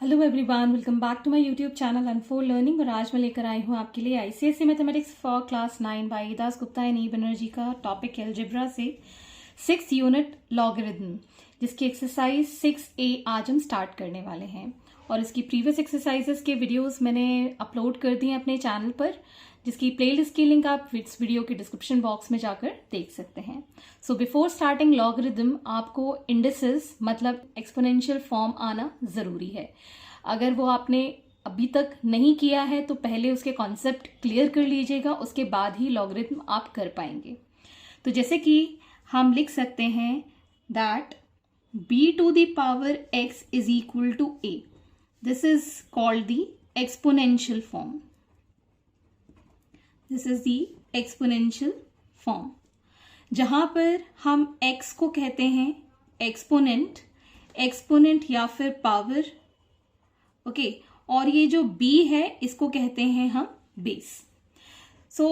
Hello everyone, welcome back to my YouTube channel unfold learning. और आज मैं लेकर आई हूँ आपके लिए ICSE mathematics for class 9 by Das Gupta and E Banerjee का टॉपिक अलजेब्रा से 6th यूनिट लॉगरिथम, जिसकी एक्सरसाइज 6A आज हम स्टार्ट करने वाले हैं। और इसकी प्रीवियस एक्सरसाइजेस के वीडियोस मैंने अपलोड कर दिए अपने चैनल पर, जिसकी प्लेलिस्ट की लिंक आप इस वीडियो के डिस्क्रिप्शन बॉक्स में जाकर देख सकते हैं। सो बिफोर स्टार्टिंग लॉगरिथम आपको इंडिसेस मतलब एक्सपोनेंशियल फॉर्म आना ज़रूरी है। अगर वो आपने अभी तक नहीं किया है तो पहले उसके कॉन्सेप्ट क्लियर कर लीजिएगा, उसके बाद ही लॉगरिथम आप कर पाएंगे। तो जैसे कि हम लिख सकते हैं that b to the power x is equal to a. This is called the exponential form. This is the exponential form. जहां पर हम x को कहते हैं एक्सपोनेंट या फिर पावर, ओके, और ये जो b है इसको कहते हैं हम बेस। सो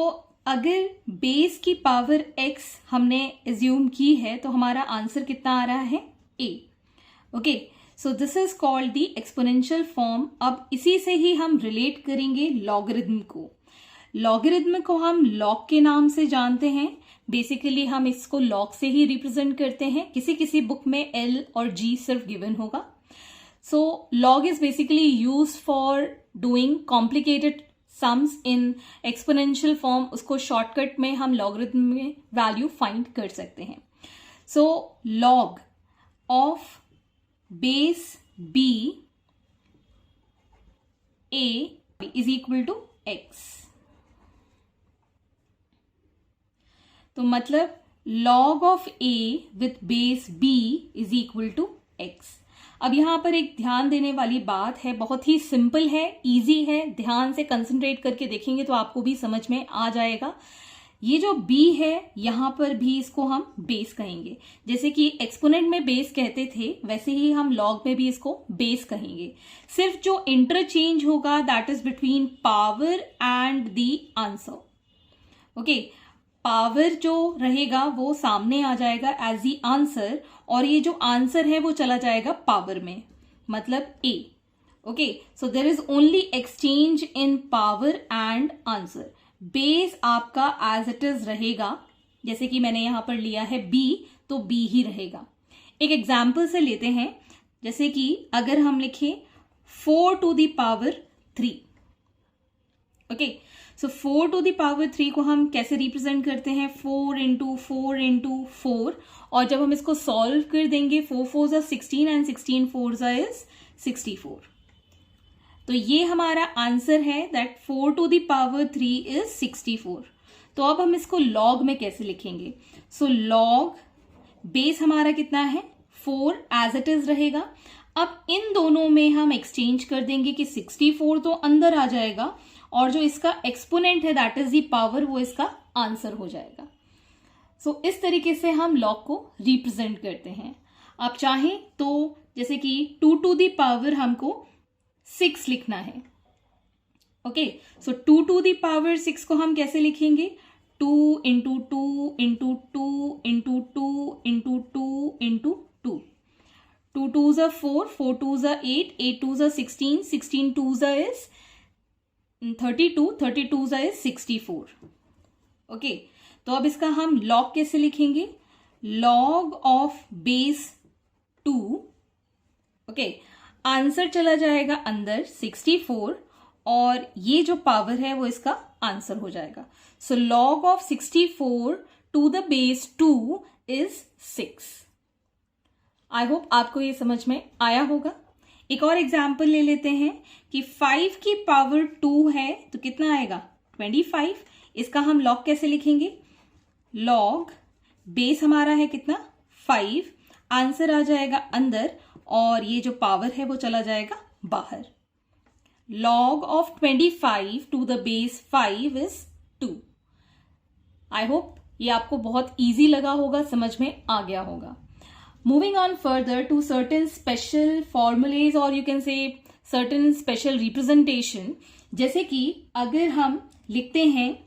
अगर बेस की पावर x हमने एज्यूम की है तो हमारा आंसर कितना आ रहा है a. Okay, so this is called the exponential form. अब इसी से ही हम रिलेट करेंगे लॉगरिथम को। लॉगरिथम को हम लॉग के नाम से जानते हैं। बेसिकली हम इसको लॉग से ही रिप्रेजेंट करते हैं। किसी किसी बुक में l और g सिर्फ गिवन होगा। So log is basically use for doing complicated sums in exponential form. उसको शॉर्टकट में हम लॉगरिथम में वैल्यू फाइंड कर सकते हैं। So log of base b a is equal to x। तो मतलब log of a with base b is equal to x। अब यहां पर एक ध्यान देने वाली बात है, बहुत ही सिंपल है, इजी है। ध्यान से कंसंट्रेट करके देखेंगे तो आपको भी समझ में आ जाएगा। ये जो b है यहां पर भी इसको हम बेस कहेंगे। जैसे कि एक्सपोनेंट में बेस कहते थे वैसे ही हम लॉग में भी इसको बेस कहेंगे। सिर्फ जो इंटरचेंज होगा that is between power and the answer. Okay, power जो रहेगा वो सामने आ जाएगा एज द आंसर, और ये जो आंसर है वो चला जाएगा पावर में, मतलब a. Okay, so there is only exchange in power and answer. Base आपका एज इट इज रहेगा। जैसे कि मैंने यहां पर लिया है b, तो b ही रहेगा। एक एग्जाम्पल से लेते हैं। जैसे कि अगर हम लिखें 4 to the power 3। Okay, so 4 to the power 3 को हम कैसे रिप्रेजेंट करते हैं? 4 into 4 into 4। और जब हम इसको सॉल्व कर देंगे 4 4s are 16 and 16 4s is 64। तो ये हमारा आंसर है that 4 to the power 3 is 64। तो अब हम इसको लॉग में कैसे लिखेंगे? सो लॉग बेस हमारा कितना है? 4 एज इट इज रहेगा। अब इन दोनों में हम एक्सचेंज कर देंगे कि 64 तो अंदर आ जाएगा और जो इसका एक्सपोनेंट है दैट इज द पावर, वो इसका आंसर हो जाएगा। सो इस तरीके से हम लॉग को रिप्रेजेंट करते हैं। आप चाहें तो जैसे कि 2 to the power हमको 6 लिखना है। Okay, so 2 to the power 6 को हम कैसे लिखेंगे? 2 into 2 into 2 into 2 into 2 into 2। 2 2s are 4, 4 2s are 8, 8 2s are 16, 16 2s are is 32, 32s are is 64। Okay, तो अब इसका हम लॉग कैसे लिखेंगे? Log of base 2। Okay, answer चला जाएगा अंदर 64 और ये जो पावर है वो इसका आंसर हो जाएगा। So log of 64 to the base 2 is 6। I hope आपको ये समझ में आया होगा। एक और एग्जाम्पल ले लेते हैं कि 5 की पावर 2 है तो कितना आएगा? 25। इसका हम लॉग कैसे लिखेंगे? लॉग बेस हमारा है कितना? 5, आंसर आ जाएगा अंदर और ये जो पावर है वो चला जाएगा बाहर। Log of 25 to the base 5 is 2। I hope ये आपको बहुत इजी लगा होगा, समझ में आ गया होगा। Moving on further to certain special formulas or you can say certain special representation, जैसे कि अगर हम लिखते हैं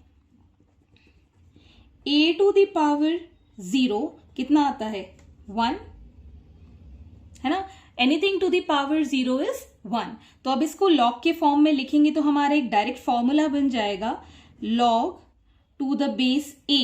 a to the power 0 कितना आता है? 1, है ना? Anything to the power 0 is 1। तो अब इसको log के फॉर्म में लिखेंगे तो हमारा एक डायरेक्ट फॉर्मूला बन जाएगा log to the base a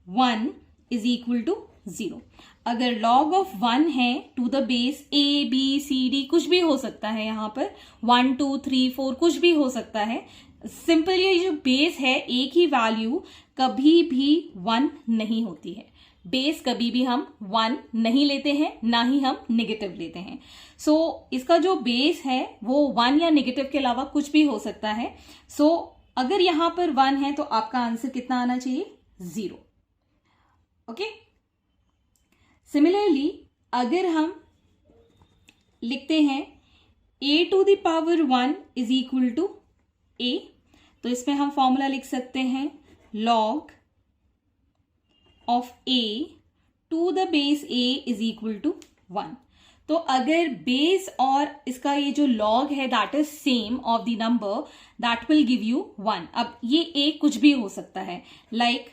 1 is equal to 0। अगर log ऑफ 1 है to the base a b c d कुछ भी हो सकता है, यहाँ पर 1 2 3 4 कुछ भी हो सकता है। सिंपल ये जो बेस है एक ही वैल्यू कभी भी 1 नहीं होती है। बेस कभी भी हम 1 नहीं लेते हैं, ना ही हम नेगेटिव लेते हैं। सो इसका जो बेस है वो 1 या नेगेटिव के अलावा कुछ भी हो सकता है। सो अगर यहां पर 1 है तो आपका आंसर कितना आना चाहिए? 0। ओके। सिमिलरली अगर हम लिखते हैं a to the power 1 is equal to a, तो इसमें हम फॉर्मूला लिख सकते हैं log of a to the base a is equal to 1। तो अगर बेस और इसका ये जो log है that is same of the number that will give you 1। अब ये a कुछ भी हो सकता है, लाइक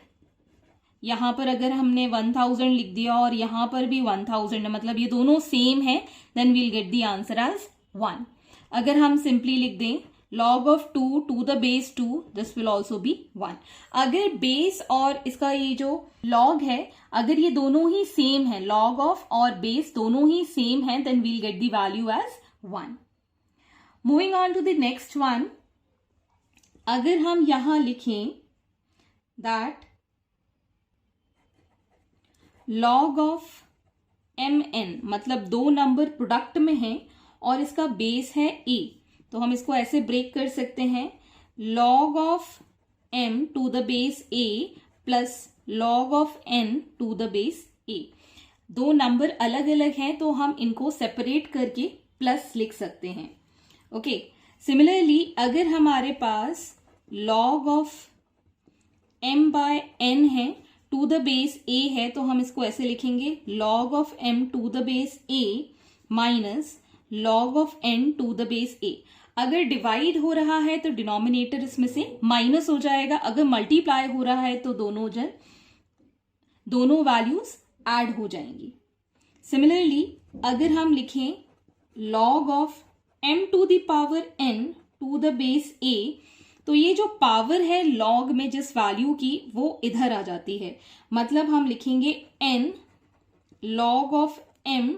यहां पर अगर हमने 1000 लिख दिया और यहां पर भी 1000 है, मतलब ये दोनों सेम है, then we'll get the answer as 1। अगर हम सिंपली लिख दें log of 2 to the base 2, this will also be 1। अगर बेस और इसका ये जो log है अगर ये दोनों ही सेम है, log ऑफ और बेस दोनों ही सेम है, then we'll get the value as 1। Moving on to the next one, अगर हम यहां लिखें दैट log ऑफ mn, मतलब दो नंबर प्रोडक्ट में है और इसका बेस है a, तो हम इसको ऐसे ब्रेक कर सकते हैं log of m to the base a plus log of n to the base a। दो नंबर अलग अलग हैं तो हम इनको सेपरेट करके प्लस लिख सकते हैं। ओके। सिमिलरली अगर हमारे पास log of m by n है टू द बेस a है, तो हम इसको ऐसे लिखेंगे log of m to the base a minus log of n to the base a। अगर डिवाइड हो रहा है तो डिनोमिनेटर इसमें से माइनस हो जाएगा, अगर मल्टीप्लाई हो रहा है तो दोनों वैल्यूज ऐड हो जाएंगी। सिमिलरली अगर हम लिखें log of m to the power n to the base a, तो ये जो पावर है log में जिस वैल्यू की वो इधर आ जाती है, मतलब हम लिखेंगे n log of m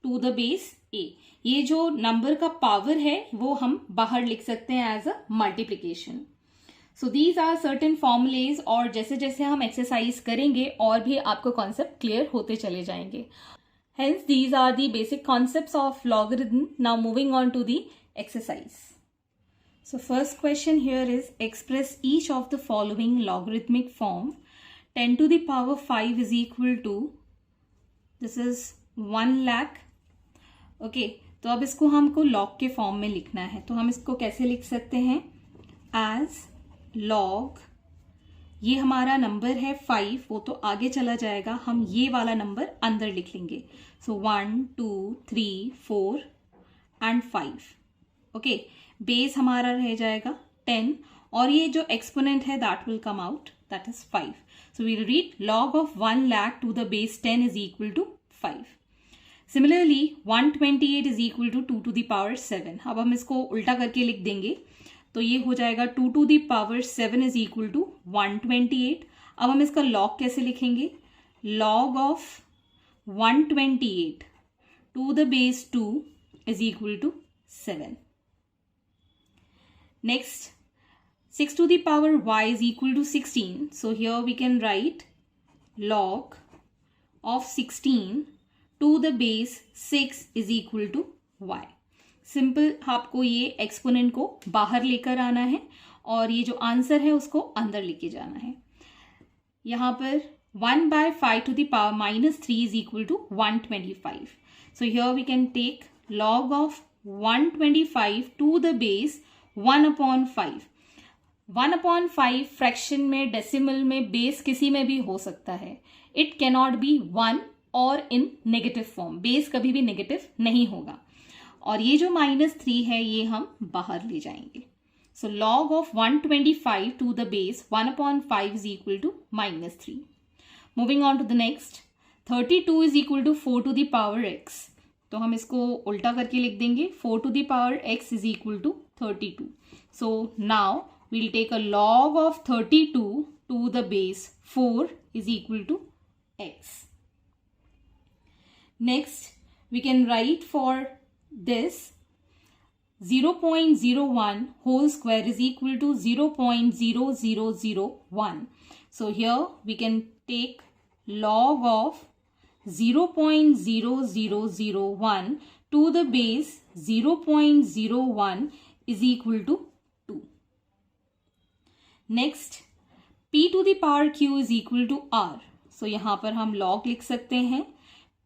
to the base a। ये जो नंबर का पावर है वो हम बाहर लिख सकते हैं as a multiplication. So these are certain formulas, और जैसे जैसे हम एक्सरसाइज करेंगे और भी आपको कॉन्सेप्ट क्लियर होते चले जाएंगे। Hence these are the basic concepts of logarithm. Now moving on to the exercise. So first question here is express each of the following logarithmic form. 10 to the power 5 is equal to, this is 1 lakh. Okay, तो अब इसको हमको log के form में लिखना है, तो हम इसको कैसे लिख सकते हैं? as log, ये हमारा नंबर है 5, वो तो आगे चला जाएगा, हम ये वाला नंबर अंदर लिख लेंगे। सो 1 2 3 4 एंड 5। ओके, बेस हमारा रह जाएगा 10 और ये जो एक्सपोनेंट है that will come out, that is 5। So we will read log of 1 lakh to the base 10 is equal to 5। Similarly 128 is equal to 2 to the power 7। अब हम इसको उल्टा करके लिख देंगे तो ये हो जाएगा 2 to the power 7 is equal to 128। अब हम इसका log कैसे लिखेंगे? log of 128 to the base 2 is equal to 7। Next, 6 to the power y is equal to 16. So here we can write log of 16 to the base 6 is equal to y. Simple आपको ये exponent को बाहर लेकर आना है और ये जो आंसर है उसको अंदर लेके जाना है। यहाँ पर 1 by 5 to the power minus 3 is equal to 125. So here we can take log of 125 to the base 1/5। 1/5 fraction में, डेसिमल में, बेस किसी में भी हो सकता है। इट कैनॉट बी 1 और इन नेगेटिव फॉर्म, बेस कभी भी नेगेटिव नहीं होगा। और ये जो -3 है ये हम बाहर ले जाएंगे। So log of 125 to the base 1/5 is equal to -3। Moving on to the next, 32 is equal to 4 to the power x। तो हम इसको उल्टा करके लिख देंगे 4 to the power x is equal to 32. So now we'll take a log of 32 to the base 4 is equal to x. Next we can write for this 0.01 whole square is equal to 0.0001. So here we can take log of 0.0001 to the base 0.01 is equal to 2. Next, p to the power q is equal to r. So यहाँ पर हम log लिख सकते हैं.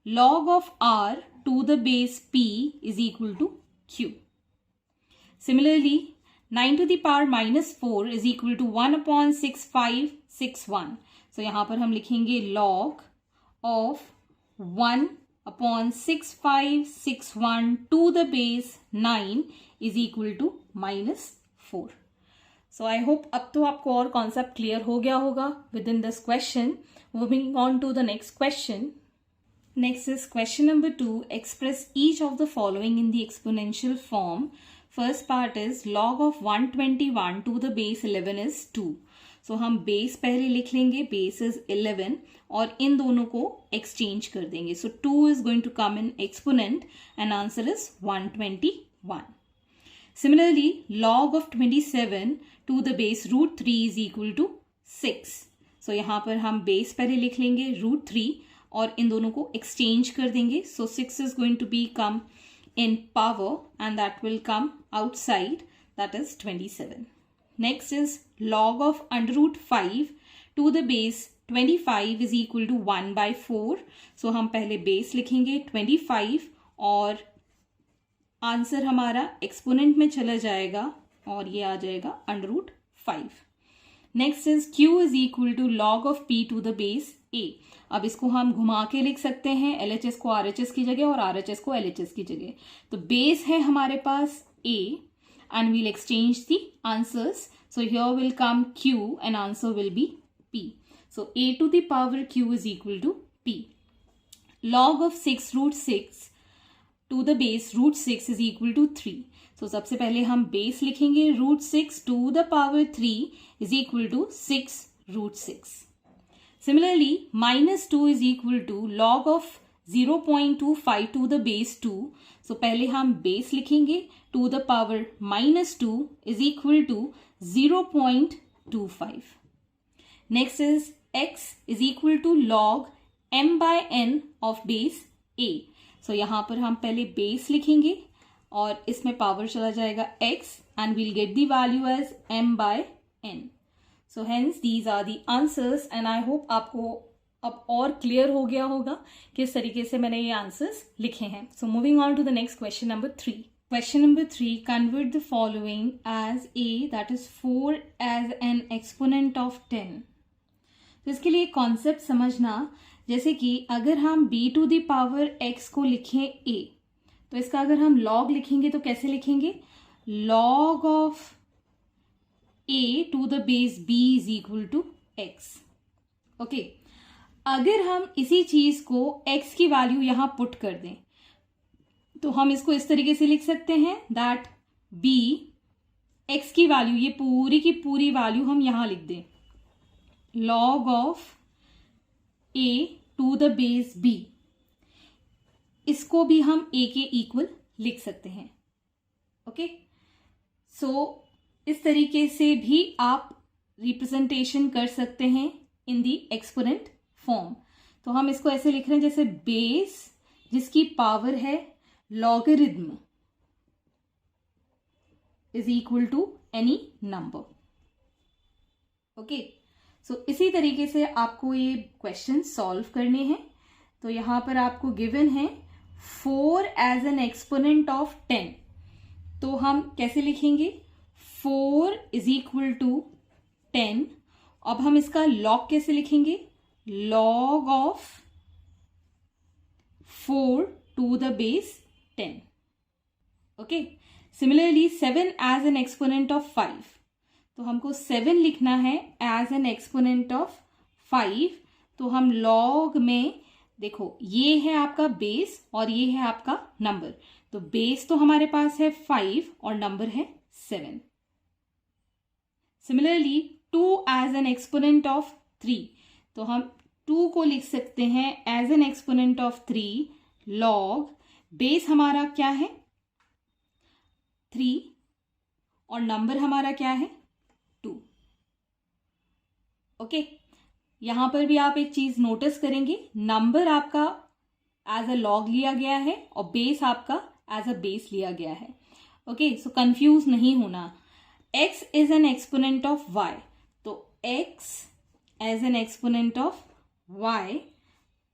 Log of r to the base p is equal to q. Similarly, 9 to the power minus 4 is equal to 1 upon 6561. So यहाँ पर हम लिखेंगे log of 1 upon 6561 to the base 9 is equal to minus 4. So I hope अब तो आपको और concept clear हो गया होगा within this question. Moving on to the next question. Next is question number 2. Express each of the following in the exponential form. First part is log of 121 to the base 11 is 2. So हम base पहले लिख लेंगे, base is 11 और इन दोनों को exchange कर देंगे. So 2 is going to come in exponent and answer is 121. Similarly, log of 27 to the base root 3 is equal to 6. So यहाँ पर हम base पहले लिख लेंगे root 3 और इन दोनों को exchange कर देंगे. So 6 is going to become in power and that will come outside, that is 27. Next is log of under root 5 to the base 25 is equal to 1 by 4. So हम पहले base लिखेंगे 25 और answer हमारा exponent में चला जाएगा और ये आ जाएगा under root 5. Next is q is equal to log of p to the base a. अब इसको हम घुमा के लिख सकते हैं, LHS को RHS की जगह और RHS को LHS की जगह. तो बेस है हमारे पास a and we'll exchange the answers. So here will come q and answer will be p. So a to the power q is equal to p. Log of 6 root 6 to the base root 6 is equal to 3. So सबसे पहले हम base लिखेंगे root 6 to the power 3 is equal to 6 root 6. Similarly, minus 2 is equal to log of 0.25 to the base 2. So पहले हम base लिखेंगे to the power minus 2 is equal to 0.25. Next is x is equal to log m by n of base a. So यहाँ पर हम पहले base लिखेंगे और इसमें पावर चला जाएगा x and we'll get the value as m by n. So hence these are the answers and I hope आपको अब और क्लियर हो गया होगा किस तरीके से मैंने ये आंसर्स लिखे हैं. So moving on to the next question number 3. Question number 3, convert the following as a, that is 4 as an exponent of 10. तो इसके लिए कॉन्सेप्ट समझना, जैसे कि अगर हम b to the power x को लिखें a, तो इसका अगर हम log लिखेंगे तो कैसे लिखेंगे? log of a to the base b is equal to x. Okay, अगर हम इसी चीज को x की वैल्यू यहां पुट कर दें तो हम इसको इस तरीके से लिख सकते हैं दैट b x की वैल्यू, ये पूरी की पूरी वैल्यू हम यहां लिख दें log of a to the base b. इसको भी हम a के इक्वल लिख सकते हैं. ओके, सो इस तरीके से भी आप रिप्रेजेंटेशन कर सकते हैं इन दी एक्सपोनेंट फॉर्म. तो हम इसको ऐसे लिख रहे हैं जैसे बेस जिसकी पावर है logarithm is equal to any number. Okay, so इसी तरीके से आपको ये क्वेश्चन सॉल्व करने हैं. तो यहां पर आपको गिवन है 4 एज एन एक्सपोनेंट ऑफ 10. तो हम कैसे लिखेंगे? 4 इज इक्वल टू 10. अब हम इसका लॉग कैसे लिखेंगे? Log of 4 to the base 10. Okay, similarly 7 as an exponent of 5. तो हमको 7 लिखना है एज एन एक्सपोनेंट ऑफ 5. तो हम लॉग में देखो ये है आपका बेस और ये है आपका नंबर, तो बेस तो हमारे पास है 5 और नंबर है 7। Similarly 2 as an exponent of 3, तो हम 2 को लिख सकते हैं as an exponent of 3 log, base हमारा क्या है 3 और नंबर हमारा क्या है 2। ओके, यहां पर भी आप एक चीज नोटिस करेंगे, नंबर आपका एज अ लॉग लिया गया है और बेस आपका एज अ बेस लिया गया है। ओके, सो कंफ्यूज नहीं होना। x is an exponent of y, तो x as an exponent of y,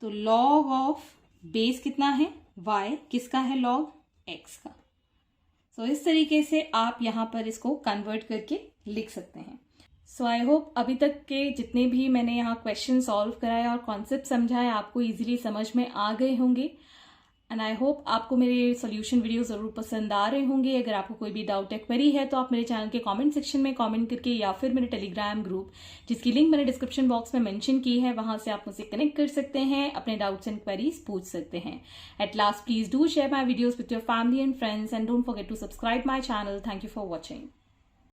तो लॉग ऑफ बेस कितना है y, किसका है लॉग x का। सो इस तरीके से आप यहां पर इसको कन्वर्ट करके लिख सकते हैं। सो आई होप अभी तक के जितने भी मैंने यहाँ क्वेश्चन सॉल्व कराए और कॉन्सेप्ट समझाए आपको इजीली समझ में आ गए होंगे, एंड आई होप आपको मेरे सॉल्यूशन वीडियो ज़रूर पसंद आ रहे होंगे। अगर आपको कोई भी डाउट या क्वेरी है तो आप मेरे चैनल के कमेंट सेक्शन में कमेंट करके या फिर मेरे टेलीग्राम ग्रुप जिसकी लिंक मैंने डिस्क्रिप्शन बॉक्स में मेंशन की है वहां से आप मुझसे कनेक्ट कर सकते हैं, अपने डाउट्स एंड क्वेरीज पूछ सकते हैं। At last please do share my videos with your family and friends and don't forget to subscribe my channel. Thank you for watching.